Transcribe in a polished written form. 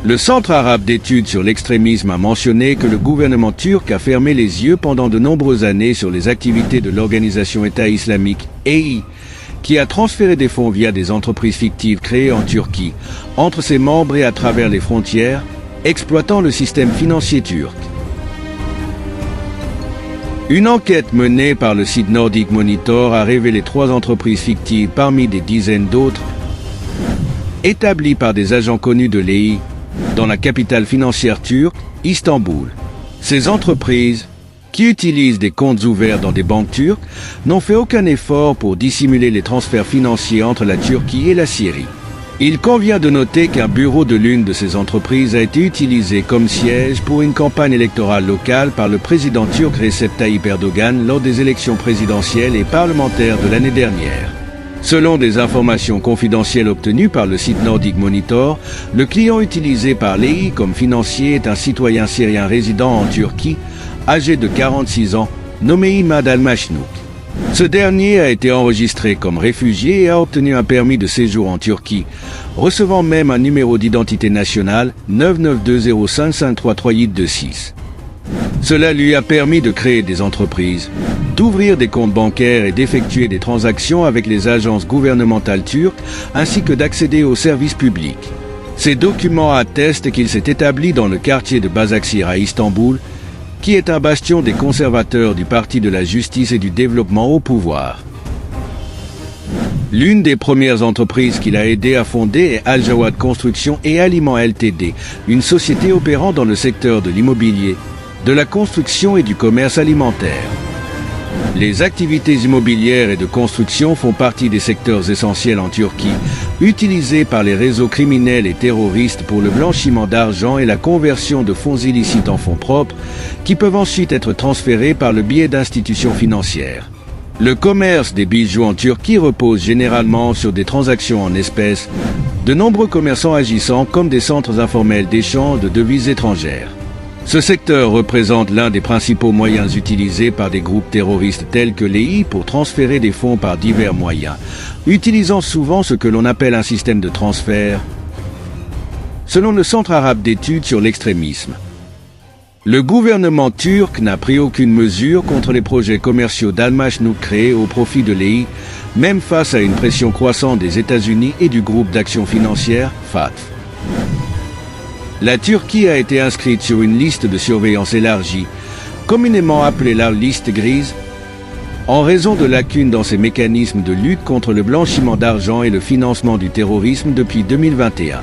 Le Centre arabe d'études sur l'extrémisme a mentionné que le gouvernement turc a fermé les yeux pendant de nombreuses années sur les activités de l'organisation État islamique, EI, qui a transféré des fonds via des entreprises fictives créées en Turquie, entre ses membres et à travers les frontières, exploitant le système financier turc. Une enquête menée par le site Nordic Monitor a révélé 3 entreprises fictives parmi des dizaines d'autres, établies par des agents connus de l'EI, dans la capitale financière turque, Istanbul. Ces entreprises, qui utilisent des comptes ouverts dans des banques turques, n'ont fait aucun effort pour dissimuler les transferts financiers entre la Turquie et la Syrie. Il convient de noter qu'un bureau de l'une de ces entreprises a été utilisé comme siège pour une campagne électorale locale par le président turc Recep Tayyip Erdogan lors des élections présidentielles et parlementaires de l'année dernière. Selon des informations confidentielles obtenues par le site Nordic Monitor, le client utilisé par l'EI comme financier est un citoyen syrien résidant en Turquie, âgé de 46 ans, nommé Imad Al-Mashnouk. Ce dernier a été enregistré comme réfugié et a obtenu un permis de séjour en Turquie, recevant même un numéro d'identité nationale 99205533826. Cela lui a permis de créer des entreprises, d'ouvrir des comptes bancaires et d'effectuer des transactions avec les agences gouvernementales turques, ainsi que d'accéder aux services publics. Ces documents attestent qu'il s'est établi dans le quartier de Basaksehir à Istanbul, qui est un bastion des conservateurs du Parti de la Justice et du Développement au pouvoir. L'une des premières entreprises qu'il a aidé à fonder est Al-Jawad Construction et Aliments Ltd, une société opérant dans le secteur de l'immobilier, de la construction et du commerce alimentaire. Les activités immobilières et de construction font partie des secteurs essentiels en Turquie, utilisés par les réseaux criminels et terroristes pour le blanchiment d'argent et la conversion de fonds illicites en fonds propres, qui peuvent ensuite être transférés par le biais d'institutions financières. Le commerce des bijoux en Turquie repose généralement sur des transactions en espèces, de nombreux commerçants agissant comme des centres informels d'échange de devises étrangères. Ce secteur représente l'un des principaux moyens utilisés par des groupes terroristes tels que l'EI pour transférer des fonds par divers moyens, utilisant souvent ce que l'on appelle un système de transfert, selon le Centre arabe d'études sur l'extrémisme. Le gouvernement turc n'a pris aucune mesure contre les projets commerciaux d'Al-Mashnouk créés au profit de l'EI, même face à une pression croissante des États-Unis et du groupe d'action financière FATF. La Turquie a été inscrite sur une liste de surveillance élargie, communément appelée la liste grise, en raison de lacunes dans ses mécanismes de lutte contre le blanchiment d'argent et le financement du terrorisme depuis 2021.